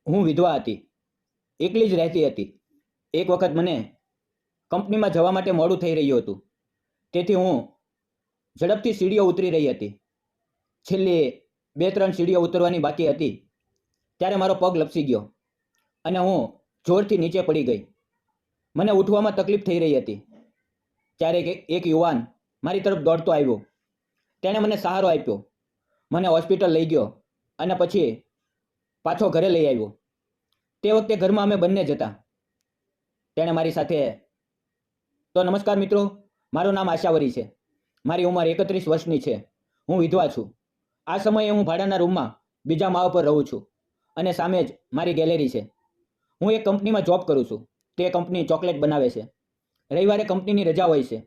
હું વિધવા હતી, એકલી જ રહેતી હતી. એક વખત મને કંપનીમાં જવા માટે મોડું થઈ રહ્યું હતું, તેથી હું ઝડપથી સીડીઓ ઉતરી રહી હતી. છેલ્લી 2-3 સીડીઓ ઉતરવાની બાકી હતી ત્યારે મારો પગ લપસી ગયો અને હું જોરથી નીચે પડી ગઈ. મને ઉઠવામાં તકલીફ થઈ રહી હતી ત્યારે એક યુવાન મારી તરફ દોડતો આવ્યો. તેણે મને સહારો આપ્યો, મને હોસ્પિટલ લઈ ગયો અને પછી પાછો ઘરે લઈ આવ્યો. તે વખતે ઘરમાં અમે બંને જ હતા. તેણે મારી સાથે તો નમસ્કાર મિત્રો, મારું નામ આશાવરી છે. મારી ઉંમર 31 વર્ષની છે. હું વિધવા છું. આ સમયે હું ભાડાના રૂમમાં બીજા માળ પર રહું છું અને સામે જ મારી ગેલેરી છે. હું એક કંપનીમાં જોબ કરું છું. તે કંપની ચોકલેટ બનાવે છે. રવિવારે કંપનીની રજા હોય છે,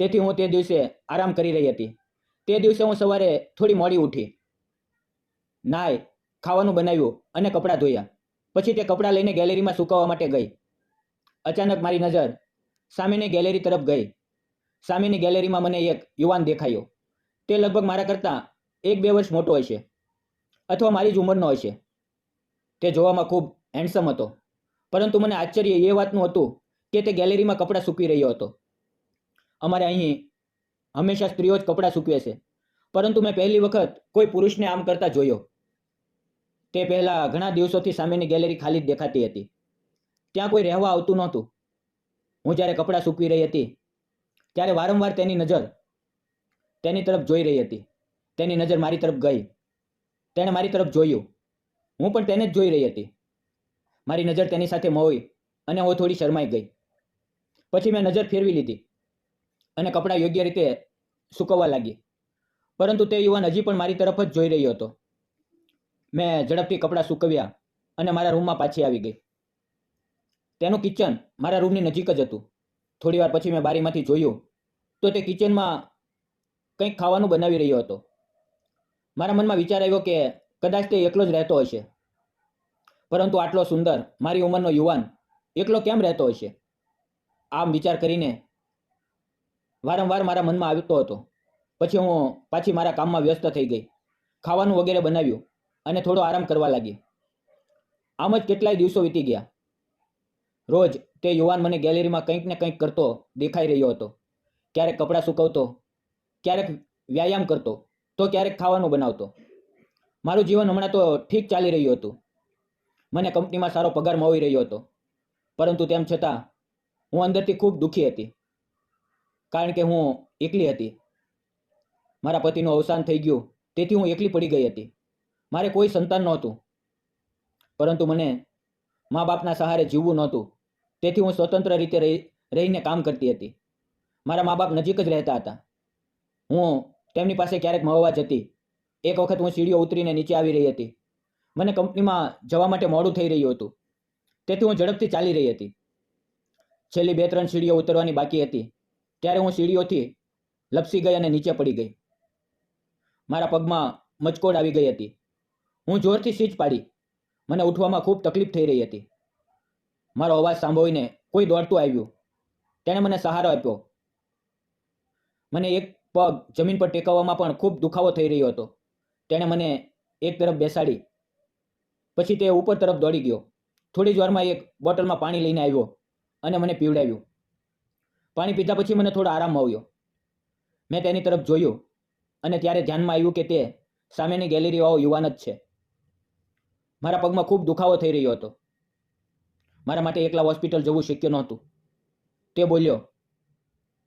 તેથી હું તે દિવસે આરામ કરી રહી હતી. તે દિવસે હું સવારે થોડી મોડી ઉઠી, નાઈ, ખાવાનું બનાવ્યું અને કપડાં ધોયા. પછી તે કપડાં લઈને ગેલેરીમાં સુકવવા માટે ગઈ. અચાનક મારી નજર સામેની ગેલેરી તરફ ગઈ. સામેની ગેલેરીમાં મને એક યુવાન દેખાયો. તે લગભગ મારા કરતાં 1-2 વર્ષ મોટો હશે અથવા મારી જ ઉંમરનો હશે. તે જોવામાં ખૂબ હેન્ડસમ હતો, પરંતુ મને આશ્ચર્ય એ વાતનું હતું કે તે ગેલેરીમાં કપડાં સૂકવી રહ્યો હતો. અમારે અહીં હંમેશા સ્ત્રીઓ જ કપડાં સૂકવે છે, પરંતુ મેં પહેલી વખત કોઈ પુરુષને આમ કરતા જોયો. તે પહેલા ઘણા દિવસોથી સામેની ગેલેરી ખાલી જ દેખાતી હતી. ત્યાં કોઈ રહેવા આવતું નહોતું. હું જ્યારે કપડાં સૂકવી રહી હતી ત્યારે વારંવાર તેની નજર તેની તરફ જોઈ રહી હતી. તેની નજર મારી તરફ ગઈ. તેણે મારી તરફ જોયું. હું પણ તેને જ જોઈ રહી હતી. મારી નજર તેની સાથે મોઈ અને હું થોડી શરમાઈ ગઈ. પછી મેં નજર ફેરવી લીધી અને કપડાં યોગ્ય રીતે સૂકવવા લાગી, પરંતુ તે યુવાન હજી પણ મારી તરફ જ જોઈ રહ્યો હતો. મેં ઝડપથી કપડાં સૂકવ્યા અને મારા રૂમમાં પાછી આવી ગઈ. તેનું કિચન મારા રૂમની નજીક જ હતું. થોડી વાર પછી મેં બારીમાંથી જોયું તો તે કિચનમાં કંઈક ખાવાનું બનાવી રહ્યો હતો. મારા મનમાં વિચાર આવ્યો કે કદાચ તે એકલો જ રહેતો હશે, પરંતુ આટલો સુંદર મારી ઉંમરનો યુવાન એકલો કેમ રહેતો હશે? આમ વિચાર કરીને વારંવાર મારા મનમાં આવતો હતો. પછી હું પાછી મારા કામમાં વ્યસ્ત થઈ ગઈ, ખાવાનું વગેરે બનાવ્યું અને થોડો આરામ કરવા લાગી. આમ જ કેટલાય દિવસો વીતી ગયા. રોજ તે યુવાન મને ગેલેરીમાં કંઈક ને કંઈક કરતો દેખાઈ રહ્યો હતો. ક્યારેક કપડાં સૂકવતો, ક્યારેક વ્યાયામ કરતો, તો ક્યારેક ખાવાનું બનાવતો. મારું જીવન હમણાં તો ઠીક ચાલી રહ્યું હતું. મને કંપનીમાં સારો પગાર મળી રહ્યો હતો, પરંતુ તેમ છતાં હું અંદરથી ખૂબ દુઃખી હતી, કારણ કે હું એકલી હતી. મારા પતિનું અવસાન થઈ ગયું, તેથી હું એકલી પડી ગઈ હતી. મારે કોઈ સંતાન નહોતું, પરંતુ મને મા બાપના સહારે જીવવું નહોતું, તેથી હું સ્વતંત્ર રીતે રહીને કામ કરતી હતી. મારા મા બાપ નજીક જ રહેતા હતા. હું તેમની પાસે ક્યારેક મળવા જતી. એક વખત હું સીડીઓ ઉતરીને નીચે આવી રહી હતી. મને કંપનીમાં જવા માટે મોડું થઈ રહ્યું હતું, તેથી હું ઝડપથી ચાલી રહી હતી. છેલ્લી 2-3 સીડીઓ ઉતરવાની બાકી હતી ત્યારે હું સીડીઓથી લપસી ગઈ અને નીચે પડી ગઈ. મારા પગમાં મચકોડ આવી ગઈ હતી. હું જોરથી સીચ પાડી. મને ઉઠવામાં ખૂબ તકલીફ થઈ રહી હતી. મારો અવાજ સાંભળીને કોઈ દોડતું આવ્યું. તેણે મને સહારો આપ્યો. મને એક પગ જમીન પર ટેકવવામાં પણ ખૂબ દુખાવો થઈ રહ્યો હતો. તેણે મને એક તરફ બેસાડી, પછી તે ઉપર તરફ દોડી ગયો. થોડી જ વારમાં એક બોટલમાં પાણી લઈને આવ્યો અને મને પીવડાવ્યું. પાણી પીધા પછી મને થોડો આરામ મળ્યો. મેં તેની તરફ જોયું અને ત્યારે ધ્યાનમાં આવ્યું કે તે સામેની ગેલેરીવાળો યુવાન જ છે. મારા પગમાં ખૂબ દુખાવો થઈ રહ્યો હતો. મારા માટે એકલા હોસ્પિટલ જવું શક્ય નહોતું. તે બોલ્યો,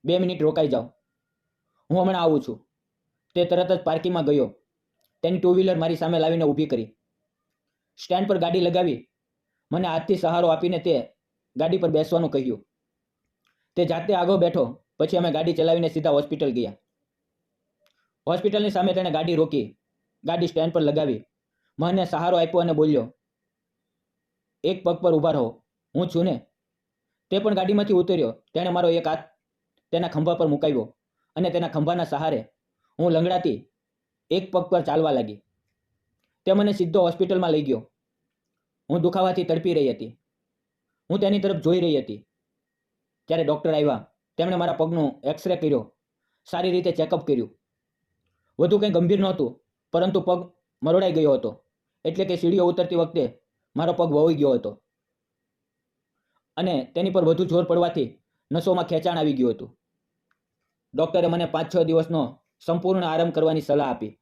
2 મિનિટ રોકાઈ જાઓ, હું હમણાં આવું છું. તે તરત જ પાર્કિંગમાં ગયો. તેની 2 વ્હીલર મારી સામે લાવીને ઊભી કરી. સ્ટેન્ડ પર ગાડી લગાવી મને હાથથી સહારો આપીને તે ગાડી પર બેસવાનું કહ્યું. તે જાતે આગળ બેઠો. પછી અમે ગાડી ચલાવીને સીધા હોસ્પિટલ ગયા. હોસ્પિટલની સામે તેણે ગાડી રોકી, ગાડી સ્ટેન્ડ પર લગાવી, મને સહારો આપ્યો અને બોલ્યો, એક પગ પર ઊભા રહો, હું છું ને. તે પણ ગાડીમાંથી ઉતર્યો. તેણે મારો એક હાથ તેના ખંભા પર મુકાવ્યો અને તેના ખંભાના સહારે હું લંગડાતી એક પગ પર ચાલવા લાગી. તે મને સીધો હોસ્પિટલમાં લઈ ગયો. હું દુખાવાથી તડપી રહી હતી. હું તેની તરફ જોઈ રહી હતી. ત્યારે ડૉક્ટર આવ્યા. તેમણે મારા પગનું એક્સરે કર્યો, સારી રીતે ચેકઅપ કર્યું. વધુ કંઈ ગંભીર નહોતું, પરંતુ પગ મરોડાઈ ગયો હતો, એટલે કે સીડીઓ ઉતરતી વખતે મારો પગ વળી ગયો હતો અને તેની પર વધુ જોર પડવાથી નસોમાં ખેંચાણ આવી ગયું હતું. ડૉક્ટરે મને 5-6 દિવસનો સંપૂર્ણ આરામ કરવાની સલાહ આપી.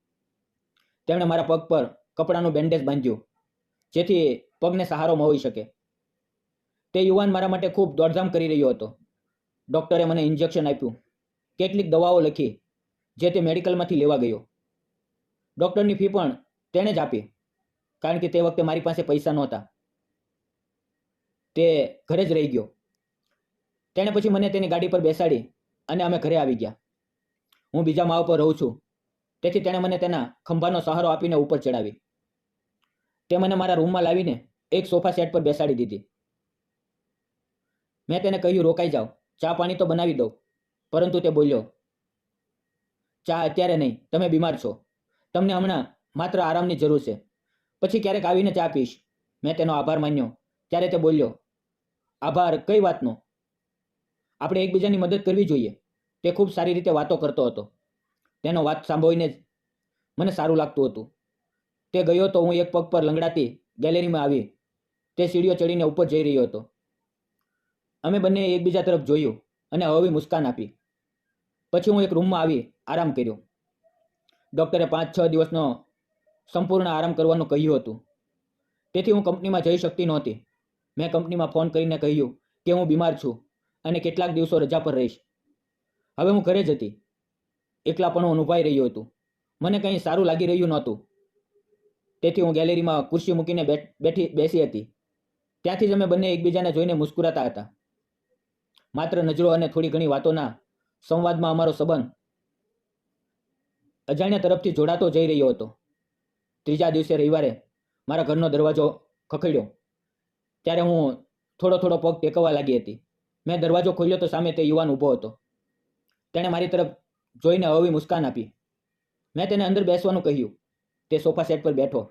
તેમણે મારા પગ પર કપડાનું બેન્ડેજ બાંધ્યું જેથી પગને સહારો મળી શકે. તે યુવાન મારા માટે ખૂબ દોડધામ કરી રહ્યો હતો. ડૉક્ટરે મને ઇન્જેક્શન આપ્યું, કેટલીક દવાઓ લખી જે તે મેડિકલમાંથી લેવા ગયો. ડૉક્ટરની ફી પણ તેણે જ આપી કારણ કે તે વખતે મારી પાસે પૈસા નહોતા. તે ઘરે જ રહી ગયો. તેણે પછી મને તેની ગાડી પર બેસાડી અને અમે ઘરે આવી ગયા. હું બીજા માળ પર રહું છું તેથી તેણે મને તેના ખંભાનો સહારો આપીને ઉપર ચડાવી. તે મને મારા રૂમમાં લાવીને એક સોફા સેટ પર બેસાડી દીધી. મેં તેને કહ્યું, રોકાઈ જાઓ, ચા પાણી તો બનાવી દઉં. પરંતુ તે બોલ્યો, ચા અત્યારે નહીં, તમે બીમાર છો, તમને હમણાં માત્ર આરામની જરૂર છે, પછી ક્યારેક આવીને ચા પીશ. મેં તેનો આભાર માન્યો ત્યારે તે બોલ્યો, આભાર કઈ વાતનો? આપણે એકબીજાની મદદ કરવી જોઈએ. તે ખૂબ સારી રીતે વાતો કરતો હતો. તેનો વાત સાંભળીને જ મને સારું લાગતું હતું. તે ગયો તો હું એક પગ પર લંગડાતી ગેલેરીમાં આવી. તે સીડીઓ ચડીને ઉપર જઈ રહ્યો હતો. અમે બંને એકબીજા તરફ જોયું અને હળવી મુસ્કાન આપી. પછી હું એક રૂમમાં આવી આરામ કર્યો. ડૉક્ટરે 5-6 દિવસનો સંપૂર્ણ આરામ કરવાનું કહ્યું હતું. તેથી હું કંપનીમાં જઈ શકતી નહોતી. મેં કંપનીમાં ફોન કરીને કહ્યું કે હું બીમાર છું અને કેટલાક દિવસો રજા પર રહીશ. હવે હું ઘરે જ હતી. એકલાપણું અનુભવાઈ રહ્યું હતું. મને કંઈ સારું લાગી રહ્યું નહોતું. તેથી હું ગેલેરીમાં ખુરશી મૂકીને બેસી હતી. ત્યાંથી જ અમે બંને એકબીજાને જોઈને મુસ્કુરાતા હતા. માત્ર નજરો અને થોડી ઘણી વાતોના સંવાદમાં અમારો સંબંધ અજાણ્યા તરફથી જોડાતો જઈ રહ્યો હતો. ત્રીજા દિવસે રવિવારે મારા ઘરનો દરવાજો ખખડ્યો ત્યારે હું થોડો પગ ટેકવવા લાગી હતી. મેં દરવાજો ખોલ્યો તો સામે તે યુવાન ઊભો હતો. તેણે મારી તરફ જોઈને હળવી મુસ્કાન આપી. મેં તેને અંદર બેસવાનું કહ્યું. તે સોફા સેટ પર બેઠો.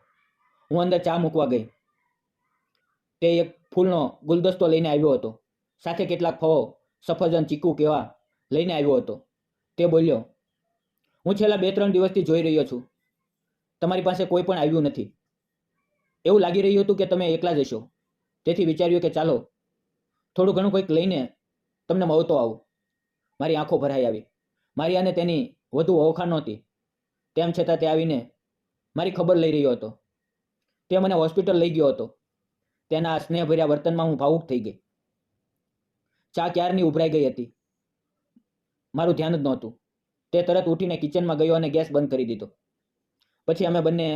હું અંદર ચા મૂકવા ગઈ. તે એક ફૂલનો ગુલદસ્તો લઈને આવ્યો હતો. સાથે કેટલાક ફળો, સફરજન, ચીકુ કેવા લઈને આવ્યો હતો. તે બોલ્યો, હું છેલ્લા 2-3 દિવસથી જોઈ રહ્યો છું, તમારી પાસે કોઈ પણ આવ્યું નથી. એવું લાગી રહ્યું હતું કે તમે એકલા જ હશો. તેથી વિચાર્યું કે ચાલો થોડું ઘણું કંઈક લઈને તમને મળતો આવું. મારી આંખો ભરાઈ આવી. મારી અને તેની વધુ ઓળખાણ નહોતી. તેમ છતાં તે આવીને મારી ખબર લઈ રહ્યો હતો. તે મને હોસ્પિટલ લઈ ગયો હતો. તેના સ્નેહભર્યા વર્તનમાં હું ભાવુક થઈ ગઈ. ચા ક્યારની ઉભરાઈ ગઈ હતી. મારું ધ્યાન જ નહોતું. તે તરત ઉઠીને કિચનમાં ગયો અને ગેસ બંધ કરી દીધો. પછી અમે બંને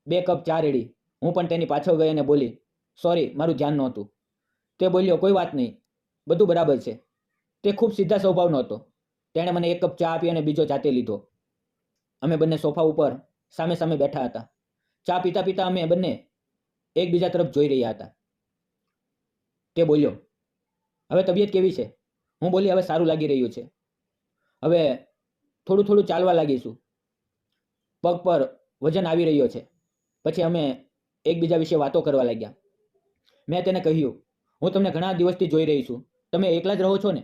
2 કપ ચા રેડી. હું પણ તેની પાછળ ગઈ અને બોલી, સોરી, મારું ધ્યાન નહોતું. તે બોલ્યો, કોઈ વાત નહીં, બધું બરાબર છે. તે ખૂબ સીધા સ્વભાવનો હતો. તેણે મને 1 કપ ચા આપી અને બીજો જાતે લીધો. અમે બંને સોફા ઉપર સામે સામે બેઠા હતા. ચા પીતા પીતા અમે બંને એકબીજા તરફ જોઈ રહ્યા હતા. તે બોલ્યો, હવે તબિયત કેવી છે? હું બોલી, હવે સારું લાગી રહ્યું છે. હવે થોડું ચાલવા લાગીશું. પગ પર વજન આવી રહ્યો છે. પછી અમે એકબીજા વિશે વાતો કરવા લાગ્યા. મેં તેને કહ્યું, હું તમને ઘણા દિવસથી જોઈ રહી છું. તમે એકલા જ રહો છો ને?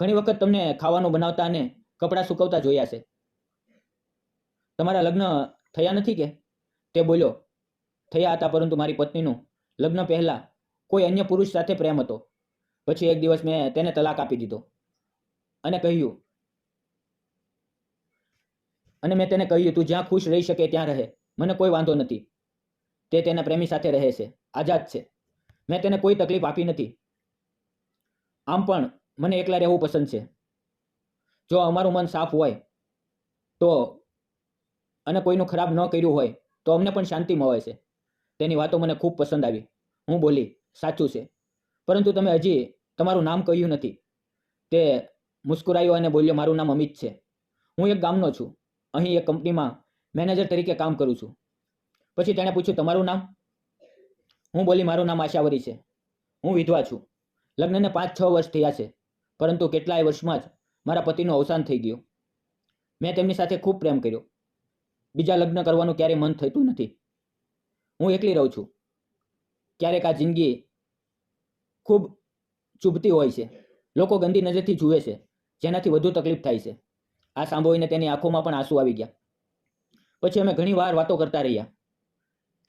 ઘણી વખત તમને ખાવાનું બનાવતા અને કપડાં સૂકવતા જોયા છે. તમારા લગ્ન થયા નથી કે? તે બોલ્યો, થયા હતા, પરંતુ મારી પત્નીનું લગ્ન પહેલાં કોઈ અન્ય પુરુષ સાથે પ્રેમ હતો. પછી એક દિવસ મેં તેને તલાક આપી દીધો અને મેં તેને કહ્યું, તું જ્યાં ખુશ રહી શકે ત્યાં રહે, મને કોઈ વાંધો નથી. તે તેના પ્રેમી સાથે રહે છે, આઝાદ છે. મેં તેને કોઈ તકલીફ આપી નથી. આમ પણ મને એકલા રહેવું પસંદ છે. જો અમારું મન સાફ હોય તો અને કોઈનું ખરાબ ન કર્યું હોય તો અમને પણ શાંતિ મળે છે. તેની વાતો મને ખૂબ પસંદ આવી. હું બોલી, સાચું છે, પરંતુ તમે હજી તમારું નામ કહ્યું નથી. તે મુસ્કુરાયો અને બોલ્યો, મારું નામ અમિત છે. હું એક ગામનો છું. અહીં એક કંપનીમાં મેનેજર તરીકે કામ કરું છું. પછી તેણે પૂછ્યું, તમારું નામ? હું બોલી, મારું નામ આશાવરી છે. હું વિધવા છું. લગ્નને 5-6 વર્ષ થયા છે, પરંતુ કેટલાય વર્ષમાં જ મારા પતિનું અવસાન થઈ ગયું. મેં તેમની સાથે ખૂબ પ્રેમ કર્યો. બીજા લગ્ન કરવાનું ક્યારેય મન થતું નથી. હું એકલી રહું છું. ક્યારેક આ જિંદગી ખૂબ ચૂભતી હોય છે. લોકો ગંદી નજરથી જુએ છે, જેનાથી વધુ તકલીફ થાય છે. આ સાંભળીને તેની આંખોમાં પણ આંસુ આવી ગયા. પછી અમે ઘણી વાર વાતો કરતા રહ્યા.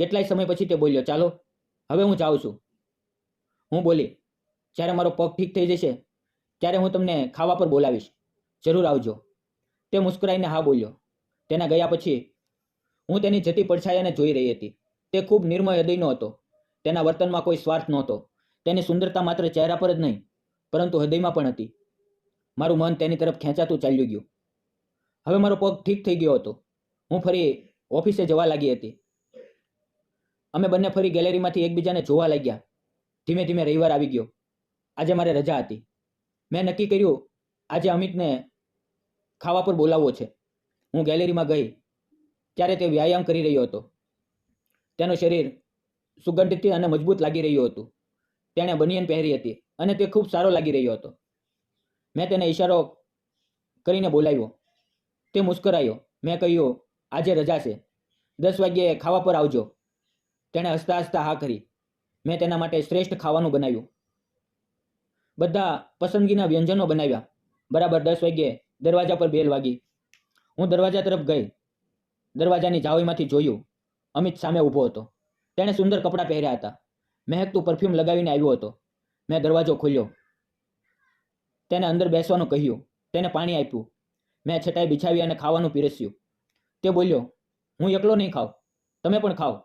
કેટલાય સમય પછી તે બોલ્યો, ચાલો હવે હું જાઉં છું. હું બોલી, જ્યારે મારો પગ ઠીક થઈ જશે ત્યારે હું તમને ખાવા પર બોલાવીશ, જરૂર આવજો. તે મુસ્કરાઈને હા બોલ્યો. તેના ગયા પછી હું તેની જતી પડછાયાને જોઈ રહી હતી. તે ખૂબ નિર્મળ હૃદયનો હતો. તેના વર્તનમાં કોઈ સ્વાર્થ નહોતો. તેની સુંદરતા માત્ર ચહેરા પર જ નહીં, પરંતુ હૃદયમાં પણ હતી. મારું મન તેની તરફ ખેંચાતું ચાલ્યું ગયું. હવે મારો પગ ઠીક થઈ ગયો હતો. હું ફરી ઓફિસે જવા લાગી હતી. અમે બંને ફરી ગેલેરીમાંથી એકબીજાને જોવા લાગ્યા. ધીમે ધીમે રવિવાર આવી ગયો. આજે મારે રજા હતી. મેં નક્કી કર્યું આજે અમિતને ખાવા પર બોલાવવો છે. હું ગેલેરીમાં ગઈ ત્યારે તે વ્યાયામ કરી રહ્યો હતો. તેનું શરીર સુગંધિત અને મજબૂત લાગી રહ્યું હતું. તેણે બનિયન પહેરી હતી અને તે ખૂબ સારો લાગી રહ્યો હતો. મેં તેને ઈશારો કરીને બોલાવ્યો. તે મુસ્કરાયો. મેં કહ્યું, આજે રજા છે, 10 વાગ્યે ખાવા પર આવજો. તેણે હસતા હસતા હા કરી. મેં તેના માટે શ્રેષ્ઠ ખાવાનું બનાવ્યું. બધા પસંદગીના વ્યંજનો બનાવ્યા. બરાબર 10 વાગ્યે દરવાજા પર બેલ વાગી. હું દરવાજા તરફ ગઈ. દરવાજાની જાળીમાંથી જોયું. અમિત સામે ઊભો હતો. તેણે સુંદર કપડાં પહેર્યા હતા. મહેકતું પરફ્યુમ લગાવીને આવ્યો હતો. મેં દરવાજો ખોલ્યો. તેને અંદર બેસવાનું કહ્યું. તેને પાણી આપ્યું. મેં છટાઈ બિછાવી અને ખાવાનું પીરસ્યું. તે બોલ્યો, હું એકલો નહીં ખાઉં, તમે પણ ખાઓ.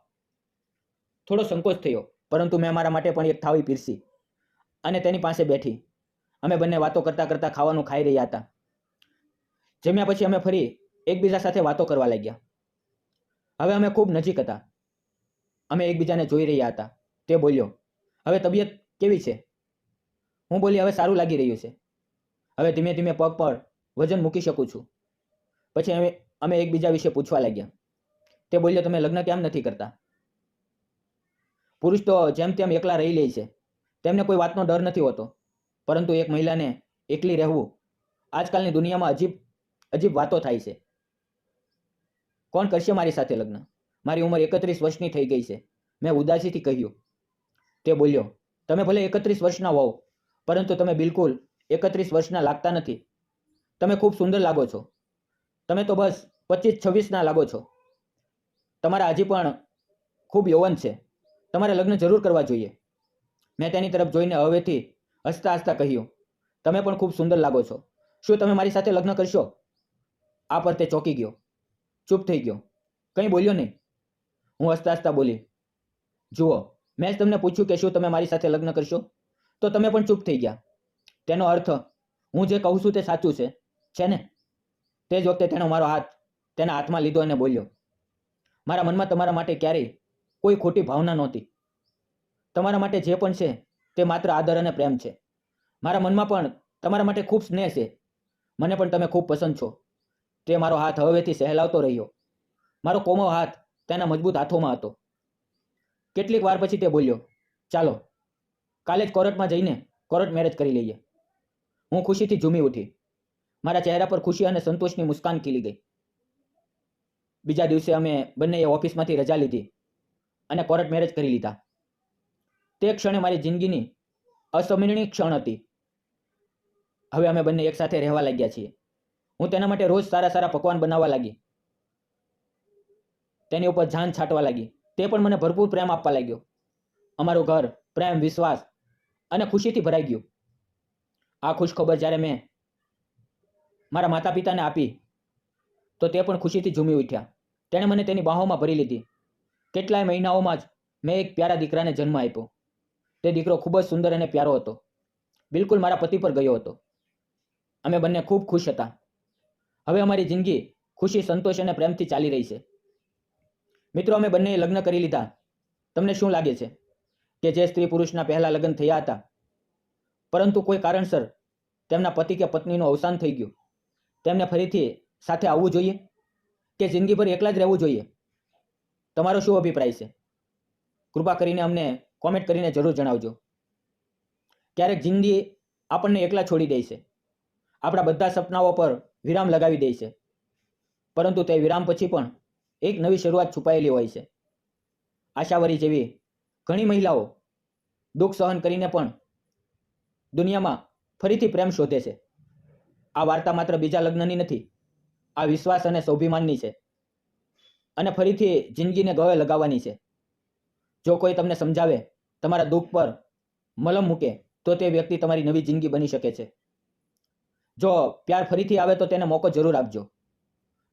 થોડો સંકોચ થયો, પરંતુ મેં મારા માટે પણ એક થાળી પીરસી અને તેની પાસે બેઠી. અમે બંને વાતો કરતાં કરતાં ખાવાનું ખાઈ રહ્યા હતા. જમ્યા પછી અમે ફરી એકબીજા સાથે વાતો કરવા લાગ્યા. હવે અમે ખૂબ નજીક હતા. અમે એકબીજાને જોઈ રહ્યા હતા. તે બોલ્યો, હવે તબિયત કેવી છે? હું બોલી, હવે સારું લાગી રહ્યું છે. હવે ધીમે ધીમે પગ પર વજન મૂકી શકું છું. પછી અમે એકબીજા વિશે પૂછવા લાગ્યા. તે બોલ્યો, તમે લગ્ન કેમ નથી કરતા? પુરુષ તો જેમ તેમ એકલા રહી લે છે. તેમને કોઈ વાતનો ડર નથી હોતો. પરંતુ એક મહિલાને એકલી રહેવું, આજકાલની દુનિયામાં અજીબ વાતો થાય છે. કોણ કરશે મારી સાથે લગ્ન? મારી ઉંમર 31 વર્ષની થઈ ગઈ છે. મેં ઉદાસીથી કહ્યું. તે બોલ્યો, તમે ભલે 31 વર્ષના હોવ, પરંતુ તમે બિલકુલ 31 વર્ષના લાગતા નથી. તમે ખૂબ સુંદર લાગો છો. તમે તો બસ 25-26ના લાગો છો. તમારા હજી પણ ખૂબ યૌવન છે. તમારે લગ્ન જરૂર કરવા જોઈએ. મેં તેની તરફ જોઈને હવેથી હસતા હસતા કહ્યું, તમે પણ ખૂબ સુંદર લાગો છો. શું તમે મારી સાથે લગ્ન કરશો? આ પર તે ચોંકી ગયો, ચૂપ થઈ ગયો, કંઈ બોલ્યો નહીં. હું હસતા હસતા બોલી, જુઓ, મેં જ તમને પૂછ્યું કે શું તમે મારી સાથે લગ્ન કરશો, તો તમે પણ ચૂપ થઈ ગયા. તેનો અર્થ હું જે કહું છું તે સાચું છે ને? તે જ વખતે તેણે મારો હાથ તેના હાથમાં લીધો અને બોલ્યો, મારા મનમાં તમારા માટે ક્યારેય કોઈ ખોટી ભાવના નહોતી. તમારા માટે જે પણ છે તે માત્ર આદર અને પ્રેમ છે. મારા મનમાં પણ તમારા માટે ખૂબ સ્નેહ છે. મને પણ તમે ખૂબ પસંદ છો. તે મારો હાથ હવેથી સહેલાવતો રહ્યો. મારો કોમળ હાથ તેના મજબૂત હાથોમાં હતો. કેટલીક વાર પછી તે બોલ્યો, ચાલો કાલે જ કોર્ટમાં જઈને કોર્ટ મેરેજ કરી લઈએ. હું ખુશીથી ઝૂમી ઉઠી. મારા ચહેરા પર ખુશી અને સંતોષની મુસ્કાન ખીલી ગઈ. બીજા દિવસે અમે બંનેએ ઓફિસમાંથી રજા લીધી અને કોર્ટ મેરેજ કરી લીધા. તે ક્ષણે મારી જિંદગીની અસમરણીય ક્ષણ હતી. હવે અમે બંને એકસાથે રહેવા લાગ્યા છીએ. હું તેના માટે રોજ સારા સારા પકવાન બનાવવા લાગી. તેની ઉપર જાન છાંટવા લાગી. તે પણ મને ભરપૂર પ્રેમ આપવા લાગ્યો. અમારું ઘર પ્રેમ, વિશ્વાસ અને ખુશીથી ભરાઈ ગયું. આ ખુશ ખબર જ્યારે મેં મારા માતા પિતાને આપી તો તે પણ ખુશીથી ઝૂમી ઉઠ્યા. તેણે મને તેની બાહોમાં ભરી લીધી. કેટલાય મહિનાઓમાં જ મેં એક પ્યારા દીકરાને જન્મ આપ્યો. તે દીકરો ખૂબ જ સુંદર અને પ્યારો હતો. બિલકુલ મારા પતિ પર ગયો હતો. અમે બંને ખૂબ ખુશ હતા. હવે અમારી જિંદગી ખુશી, સંતોષ અને પ્રેમથી ચાલી રહી છે. મિત્રો, અમે બંનેએ લગ્ન કરી લીધા. તમને શું લાગે છે કે જે સ્ત્રી પુરુષના પહેલા લગ્ન થયા હતા, પરંતુ કોઈ કારણસર તેમના પતિ કે પત્નીનું અવસાન થઈ ગયું, તેમને ફરીથી સાથે આવવું જોઈએ કે જિંદગીભર એકલા જ રહેવું જોઈએ? તમારો શું અભિપ્રાય છે? કૃપા કરીને અમને કોમેન્ટ કરીને જરૂર જણાવજો. ક્યારેક જિંદગી આપણને એકલા છોડી દે છે. આપણા બધા સપનાઓ પર વિરામ લગાવી દે છે, પરંતુ તે વિરામ પછી પણ એક નવી શરૂઆત છુપાયેલી હોય છે. આશાવરી જેવી ઘણી મહિલાઓ દુઃખ સહન કરીને પણ દુનિયામાં ફરીથી પ્રેમ શોધે છે. આ વાર્તા માત્ર બીજા લગ્નની નથી. આ વિશ્વાસ અને સ્વાભિમાનની છે અને ફરીથી જિંદગીને ગળે લગાવવાની છે. જો કોઈ તમને સમજાવે, તમારા દુઃખ પર મલમ મૂકે, તો તે વ્યક્તિ તમારી નવી જિંદગી બની શકે છે. જો પ્યાર ફરીથી આવે તો તેને મોકો જરૂર આપજો.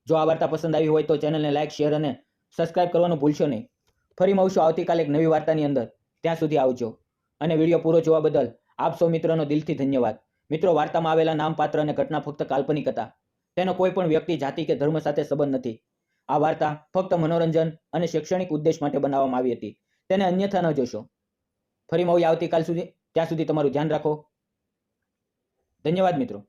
જો આ વાર્તા પસંદ આવી હોય તો ચેનલને લાઇક, શેર અને સબસ્ક્રાઇબ કરવાનું ભૂલશો નહીં. ફરી મળશું આવતીકાલે એક નવી વાર્તાની અંદર. ત્યાં સુધી આવજો. અને વિડીયો પૂરો જોવા બદલ આપ સૌ મિત્રોનો દિલથી ધન્યવાદ. મિત્રો, વાર્તામાં આવેલા નામ, પાત્ર અને ઘટના ફક્ત કાલ્પનિક હતા. તેનો કોઈ પણ વ્યક્તિ, જાતિ કે ધર્મ સાથે સંબંધ નથી. આ વાર્તા ફક્ત મનોરંજન અને શૈક્ષણિક ઉદ્દેશ માટે બનાવવામાં આવી હતી. તેને અન્યથા ન જોશો. ફરી મળીએ આવતીકાલ સુધી. ત્યાં સુધી તમારું ધ્યાન રાખો. ધન્યવાદ મિત્રો.